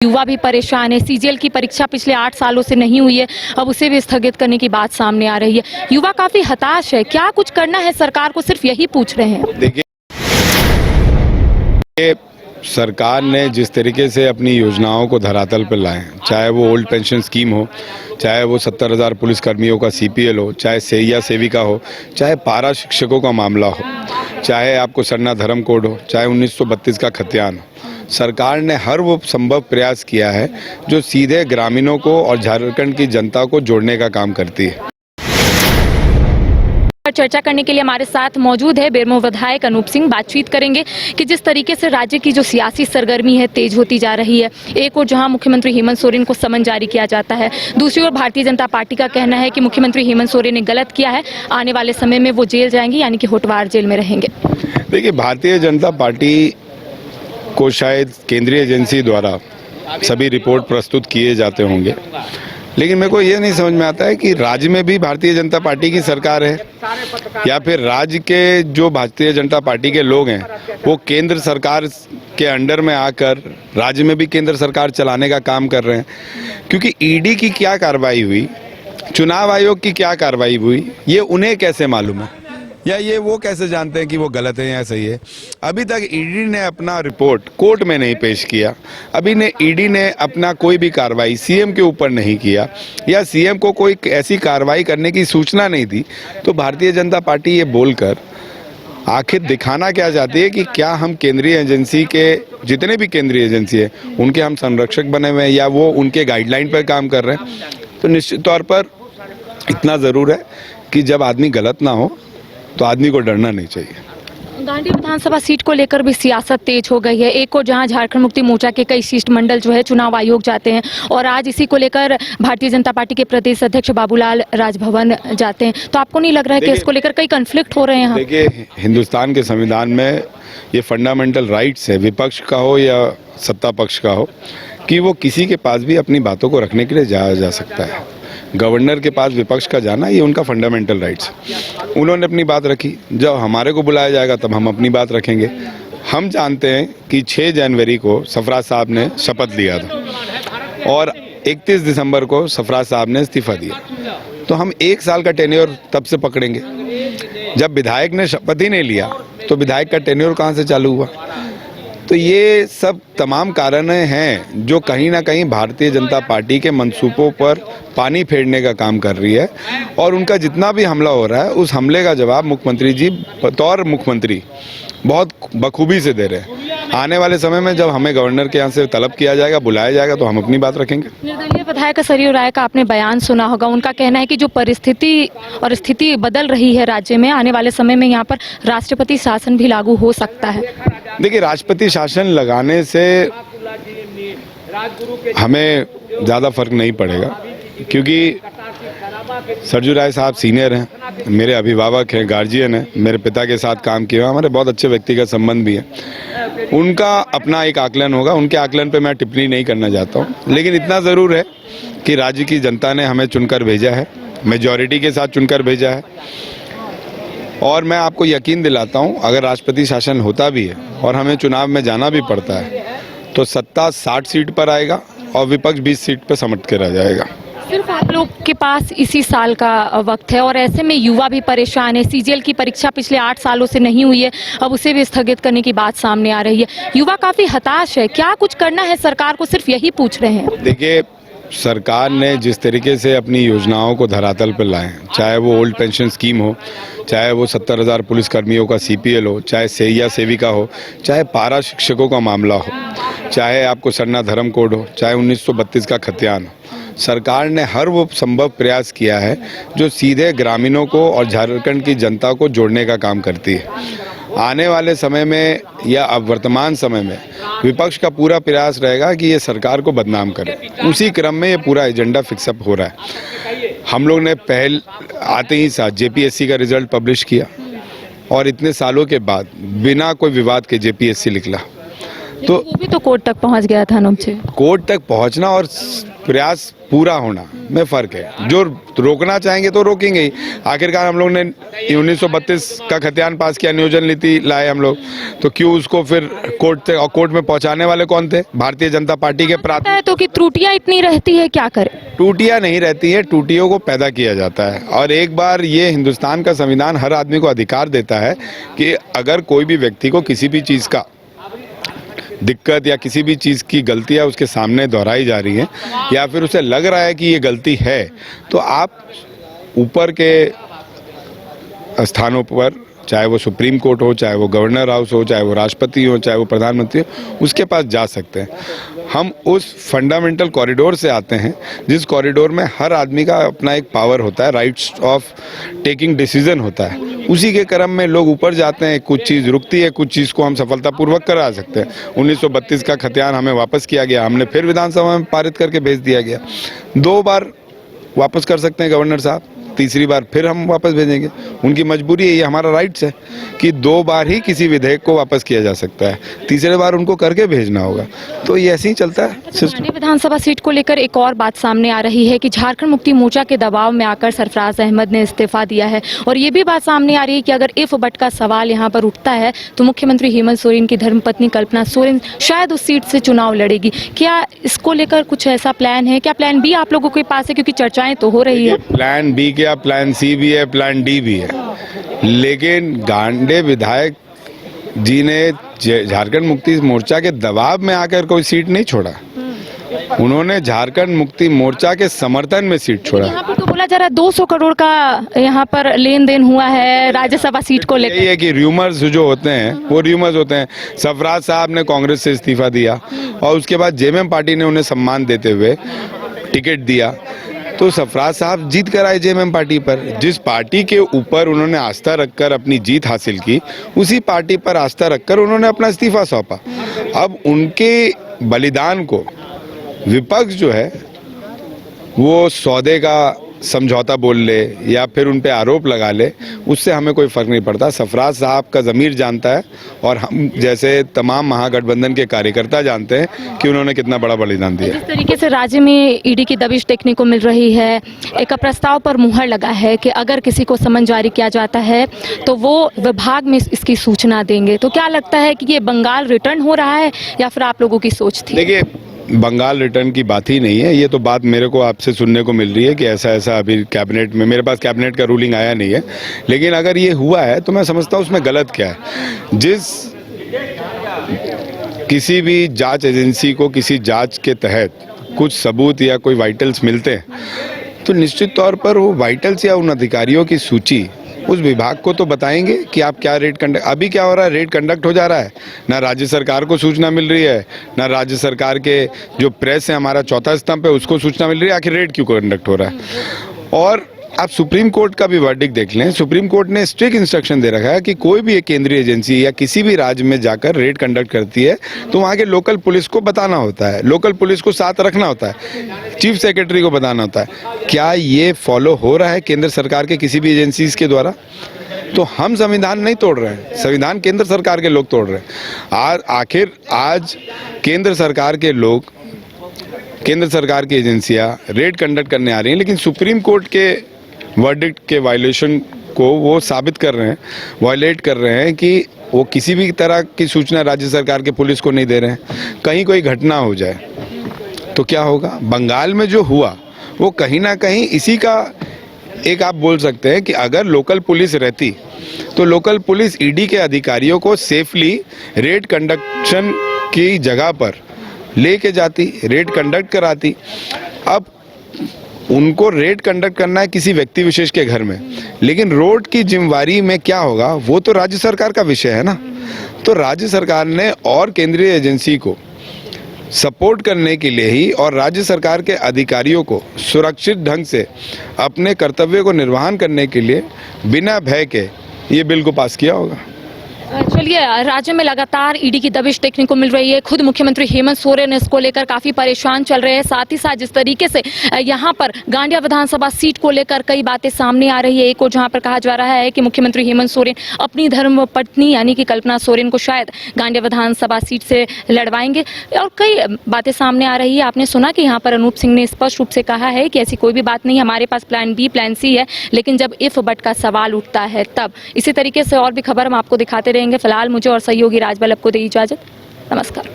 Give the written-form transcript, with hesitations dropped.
युवा भी परेशान है। सीजीएल की परीक्षा पिछले 8 सालों से नहीं हुई है, अब उसे भी स्थगित करने की बात सामने आ रही है। युवा काफी हताश है। क्या कुछ करना है सरकार को, सिर्फ यही पूछ रहे हैं। देखिए, सरकार ने जिस तरीके से अपनी योजनाओं को धरातल पर लाए, चाहे वो ओल्ड पेंशन स्कीम हो, चाहे वो 70,000 पुलिस कर्मियों का सीपीएल हो, चाहे सेहिया सेविका हो, चाहे पारा शिक्षकों का मामला हो, चाहे आपको सरना धर्म कोड हो, चाहे 1932 का खतियान हो, सरकार ने हर वो संभव प्रयास किया है जो सीधे ग्रामीणों को और झारखंड की जनता को जोड़ने का काम करती है। चर्चा करने के लिए हमारे साथ मौजूद है बेरमो विधायक अनूप सिंह। बातचीत करेंगे कि जिस तरीके से राज्य की जो सियासी सरगर्मी है तेज होती जा रही है, एक और जहां मुख्यमंत्री हेमंत सोरेन को समन जारी किया जाता है, दूसरी ओर भारतीय जनता पार्टी का कहना है कि मुख्यमंत्री हेमंत सोरेन ने गलत किया है, आने वाले समय में वो जेल जाएंगे, यानी कि होटवार जेल में रहेंगे। देखिए, भारतीय जनता पार्टी को शायद केंद्रीय एजेंसी द्वारा सभी रिपोर्ट प्रस्तुत किए जाते होंगे, लेकिन मेरे को ये नहीं समझ में आता है कि राज्य में भी भारतीय जनता पार्टी की सरकार है या फिर राज्य के जो भारतीय जनता पार्टी के लोग हैं वो केंद्र सरकार के अंडर में आकर राज्य में भी केंद्र सरकार चलाने का काम कर रहे हैं। क्योंकि ईडी की क्या कार्रवाई हुई, चुनाव आयोग की क्या कार्रवाई हुई, ये उन्हें कैसे मालूम है, या ये वो कैसे जानते हैं कि वो गलत है या सही है। अभी तक ईडी ने अपना रिपोर्ट कोर्ट में नहीं पेश किया, ईडी ने अपना कोई भी कार्रवाई सीएम के ऊपर नहीं किया, या सीएम को कोई ऐसी कार्रवाई करने की सूचना नहीं दी। तो भारतीय जनता पार्टी ये बोलकर आखिर दिखाना क्या चाहती है कि क्या हम केंद्रीय एजेंसी के जितने भी केंद्रीय एजेंसी है उनके हम संरक्षक बने हुए हैं या वो उनके गाइडलाइन पर काम कर रहे हैं। तो निश्चित तौर पर इतना ज़रूर है कि जब आदमी गलत ना हो तो आदमी को डरना नहीं चाहिए। गांधी विधानसभा सीट को लेकर भी सियासत तेज हो गई है। एक और जहां झारखंड मुक्ति मोर्चा के कई शिष्टमंडल जो है चुनाव आयोग जाते हैं और आज इसी को लेकर भारतीय जनता पार्टी के प्रदेश अध्यक्ष बाबूलाल राजभवन जाते हैं, तो आपको नहीं लग रहा है कि इसको लेकर कई कन्फ्लिक्ट हो रहे हैं? देखिए, हिंदुस्तान के संविधान में ये फंडामेंटल राइट्स है, विपक्ष का हो या सत्ता पक्ष का हो, कि वो किसी के पास भी अपनी बातों को रखने के लिए जाया जा सकता है। गवर्नर के पास विपक्ष का जाना ये उनका फंडामेंटल राइट्स। उन्होंने अपनी बात रखी, जब हमारे को बुलाया जाएगा तब हम अपनी बात रखेंगे। हम जानते हैं कि 6 जनवरी को सरफराज साहब ने शपथ लिया था और 31 दिसंबर को सरफराज साहब ने इस्तीफा दिया, तो हम 1 साल का टेन्योर तब से पकड़ेंगे। जब विधायक ने शपथ ही नहीं लिया तो विधायक का टेन्योर कहाँ से चालू हुआ? तो ये सब तमाम कारण हैं जो कहीं ना कहीं भारतीय जनता पार्टी के मंसूबों पर पानी फेरने का काम कर रही है, और उनका जितना भी हमला हो रहा है उस हमले का जवाब मुख्यमंत्री जी बतौर मुख्यमंत्री बहुत बखूबी से दे रहे हैं। आने वाले समय में जब हमें गवर्नर के यहाँ से तलब किया जाएगा, बुलाया जाएगा, तो हम अपनी बात रखेंगे। निर्दलीय विधायक सरयू राय का आपने बयान सुना होगा, उनका कहना है कि जो परिस्थिति और स्थिति बदल रही है राज्य में, आने वाले समय में यहाँ पर राष्ट्रपति शासन भी लागू हो सकता है। देखिए, राष्ट्रपति शासन लगाने से हमें ज़्यादा फर्क नहीं पड़ेगा, क्योंकि सरयू राय साहब सीनियर हैं, मेरे अभिभावक हैं, गार्जियन हैं, मेरे पिता के साथ काम किया, हमारे बहुत अच्छे व्यक्तिगत संबंध भी हैं। उनका अपना एक आकलन होगा, उनके आकलन पे मैं टिप्पणी नहीं करना चाहता हूँ, लेकिन इतना ज़रूर है कि राज्य की जनता ने हमें चुनकर भेजा है, मेजॉरिटी के साथ चुनकर भेजा है, और मैं आपको यकीन दिलाता हूँ अगर राष्ट्रपति शासन होता भी है और हमें चुनाव में जाना भी पड़ता है तो सत्ता 60 सीट पर आएगा और विपक्ष 20 सीट पर समट के रह जाएगा। सिर्फ आप लोग के पास इसी साल का वक्त है और ऐसे में युवा भी परेशान है। सीजीएल की परीक्षा पिछले 8 सालों से नहीं हुई है, अब उसे भी स्थगित करने की बात सामने आ रही है। युवा काफी हताश है। क्या कुछ करना है सरकार को, सिर्फ यही पूछ रहे हैं। देखिए, सरकार ने जिस तरीके से अपनी योजनाओं को धरातल पर लाए, चाहे वो ओल्ड पेंशन स्कीम हो, चाहे वो 70,000 पुलिस कर्मियों का सीपीएल हो, चाहे सेहिया सेविका हो, चाहे पारा शिक्षकों का मामला हो, चाहे आपको सरना धर्म कोड हो, चाहे 1932 का खतियान हो, सरकार ने हर वो संभव प्रयास किया है जो सीधे ग्रामीणों को और झारखंड की जनता को जोड़ने का काम करती है। आने वाले समय में या अब वर्तमान समय में विपक्ष का पूरा प्रयास रहेगा कि ये सरकार को बदनाम करे। उसी क्रम में ये पूरा एजेंडा फिक्सअप हो रहा है। हम लोग ने पहल आते ही साथ जेपीएससी का रिजल्ट पब्लिश किया और इतने सालों के बाद बिना कोई विवाद के जेपीएससी निकला। तो वो भी तो कोर्ट तक पहुंच गया था अनूप जी। कोर्ट तक पहुंचना और प्रयास पूरा होना में फर्क है। जो रोकना चाहेंगे तो रोकेंगे ही। आखिरकार हम लोग ने 1932 का खतियान पास किया, नियोजन नीति लाए हम लोग, तो क्यों उसको फिर कोर्ट तक, और कोर्ट में पहुंचाने वाले कौन थे? भारतीय जनता पार्टी के प्रार्थना। है तो कि त्रुटियां इतनी रहती है, क्या करें? टूटियां नहीं रहती है, टूटियों को पैदा किया जाता है। और एक बार ये हिंदुस्तान का संविधान हर आदमी को अधिकार देता है कि अगर कोई भी व्यक्ति को किसी भी चीज़ का दिक्कत या किसी भी चीज़ की गलतियां उसके सामने दोहराई जा रही हैं या फिर उसे लग रहा है कि ये गलती है, तो आप ऊपर के स्थानों पर, चाहे वो सुप्रीम कोर्ट हो, चाहे वो गवर्नर हाउस हो, चाहे वो राष्ट्रपति हो, चाहे वो प्रधानमंत्री हो, उसके पास जा सकते हैं। हम उस फंडामेंटल कॉरिडोर से आते हैं जिस कॉरिडोर में हर आदमी का अपना एक पावर होता है, राइट्स ऑफ टेकिंग डिसीजन होता है। उसी के क्रम में लोग ऊपर जाते हैं, कुछ चीज़ रुकती है, कुछ चीज़ को हम सफलतापूर्वक करा सकते हैं। 1932 का खतियान हमें वापस किया गया, हमने फिर विधानसभा में पारित करके भेज दिया गया। 2 बार वापस कर सकते हैं गवर्नर साहब, तीसरी बार फिर हम वापस भेजेंगे। उनकी मजबूरी है, ये हमारा राइट्स है कि 2 बार ही किसी विधेयक को वापस किया जा सकता है, तीसरे बार उनको करके भेजना होगा। तो ये ऐसे ही चलता है सिस्टम। विधानसभा सीट को लेकर एक और बात सामने आ रही है कि झारखंड मुक्ति मोर्चा के दबाव में आकर सरफराज अहमद ने इस्तीफा दिया है, और ये भी बात सामने आ रही है कि अगर इफ बट का सवाल यहाँ पर उठता है तो मुख्यमंत्री हेमंत सोरेन की धर्मपत्नी कल्पना सोरेन शायद उस सीट से चुनाव लड़ेगी। क्या इसको लेकर कुछ ऐसा प्लान है? क्या प्लान बी आप लोगों के पास है? क्योंकि चर्चाएं तो हो रही है। प्लान बी क्या, प्लान सी भी है, प्लान डी भी है, लेकिन गांडे विधायक जी ने झारखंड मुक्ति मोर्चा के दबाव में आकर कोई सीट नहीं छोड़ा। उन्होंने झारखंड मुक्ति मोर्चा के समर्थन में सीट छोड़ा। यहाँ पर तो बोला जा रहा है 200 करोड़ का यहाँ पर लेन देन हुआ है राज्यसभा सीट को लेकर। यही है कि र्यूमर्स जो होते हैं वो र्यूमर्स होते हैं। सरफराज साहब ने कांग्रेस से इस्तीफा दिया और उसके बाद जेएमएम पार्टी ने उन्हें सम्मान देते हुए टिकट दिया, तो सरफराज साहब जीत कर आए जेएमएम पार्टी पर। जिस पार्टी के ऊपर उन्होंने आस्था रखकर अपनी जीत हासिल की, उसी पार्टी पर आस्था रखकर उन्होंने अपना इस्तीफा सौंपा। अब उनके बलिदान को विपक्ष जो है वो सौदे का समझौता बोल ले या फिर उन पे आरोप लगा ले, उससे हमें कोई फर्क नहीं पड़ता। सरफराज साहब का ज़मीर जानता है और हम जैसे तमाम महागठबंधन के कार्यकर्ता जानते हैं कि उन्होंने कितना बड़ा बलिदान दिया। जिस तरीके से राज्य में ईडी की दबिश देखने को मिल रही है, एक प्रस्ताव पर मुहर लगा है कि अगर किसी को समन जारी किया जाता है तो वो विभाग में इसकी सूचना देंगे, तो क्या लगता है कि ये बंगाल रिटर्न हो रहा है या फिर आप लोगों की सोच थी? देखिए, बंगाल रिटर्न की बात ही नहीं है, ये तो बात मेरे को आपसे सुनने को मिल रही है कि ऐसा ऐसा अभी कैबिनेट में, मेरे पास कैबिनेट का रूलिंग आया नहीं है, लेकिन अगर ये हुआ है तो मैं समझता हूँ उसमें गलत क्या है। जिस किसी भी जांच एजेंसी को किसी जांच के तहत कुछ सबूत या कोई वाइटल्स मिलते हैं तो निश्चित तौर पर वो वाइटल्स या उन अधिकारियों की सूची उस विभाग को तो बताएंगे कि आप क्या रेड कंडक्ट। अभी क्या हो रहा है, रेड कंडक्ट हो जा रहा है, ना राज्य सरकार को सूचना मिल रही है, ना राज्य सरकार के जो प्रेस है, हमारा चौथा स्तंभ है, उसको सूचना मिल रही है आखिर रेड क्यों कंडक्ट हो रहा है। और आप सुप्रीम कोर्ट का भी वर्डिक्ट देख लें, सुप्रीम कोर्ट ने स्ट्रिक्ट इंस्ट्रक्शन दे रखा है कि कोई भी एक केंद्रीय एजेंसी या किसी भी राज्य में जाकर रेड कंडक्ट करती है तो वहाँ के लोकल पुलिस को बताना होता है, लोकल पुलिस को साथ रखना होता है, चीफ सेक्रेटरी को बताना होता है। क्या ये फॉलो हो रहा है केंद्र सरकार के किसी भी एजेंसीज के द्वारा? तो हम संविधान नहीं तोड़ रहे हैं, संविधान केंद्र सरकार के लोग तोड़ रहे हैं। आखिर आज केंद्र सरकार के लोग, केंद्र सरकार की एजेंसियां रेड कंडक्ट करने आ रही हैं, लेकिन सुप्रीम कोर्ट के वर्डिक्ट के वायलेशन को वो साबित कर रहे हैं, वायलेट कर रहे हैं कि वो किसी भी तरह की सूचना राज्य सरकार के पुलिस को नहीं दे रहे हैं। कहीं कोई घटना हो जाए तो क्या होगा? बंगाल में जो हुआ वो कहीं ना कहीं इसी का एक, आप बोल सकते हैं कि अगर लोकल पुलिस रहती तो लोकल पुलिस ईडी के अधिकारियों को सेफली रेड कंडक्शन की जगह पर लेके जाती, रेड कंडक्ट कराती। अब उनको रेड कंडक्ट करना है किसी व्यक्ति विशेष के घर में, लेकिन रोड की जिम्मेवारी में क्या होगा वो तो राज्य सरकार का विषय है ना। तो राज्य सरकार ने और केंद्रीय एजेंसी को सपोर्ट करने के लिए ही और राज्य सरकार के अधिकारियों को सुरक्षित ढंग से अपने कर्तव्य को निर्वहन करने के लिए बिना भय के ये बिल को पास किया होगा। चलिए, राज्य में लगातार ईडी की दबिश देखने को मिल रही है। खुद मुख्यमंत्री हेमंत सोरेन इसको लेकर काफी परेशान चल रहे हैं। साथ ही साथ जिस तरीके से यहाँ पर गांडिया विधानसभा सीट को लेकर कई बातें सामने आ रही है। एक और जहाँ पर कहा जा रहा है कि मुख्यमंत्री हेमंत सोरेन अपनी धर्मपत्नी यानी कि कल्पना सोरेन को शायद गांडिया विधानसभा सीट से लड़वाएंगे और कई बातें सामने आ रही है। आपने सुना कि यहाँ पर अनूप सिंह ने स्पष्ट रूप से कहा है कि ऐसी कोई भी बात नहीं, हमारे पास प्लान बी प्लान सी है, लेकिन जब इफ बट का सवाल उठता है तब। इसी तरीके से और भी खबर हम आपको दिखाते रहेंगे। फिलहाल मुझे और सहयोगी राजबल्लभ को दे इजाजत। नमस्कार।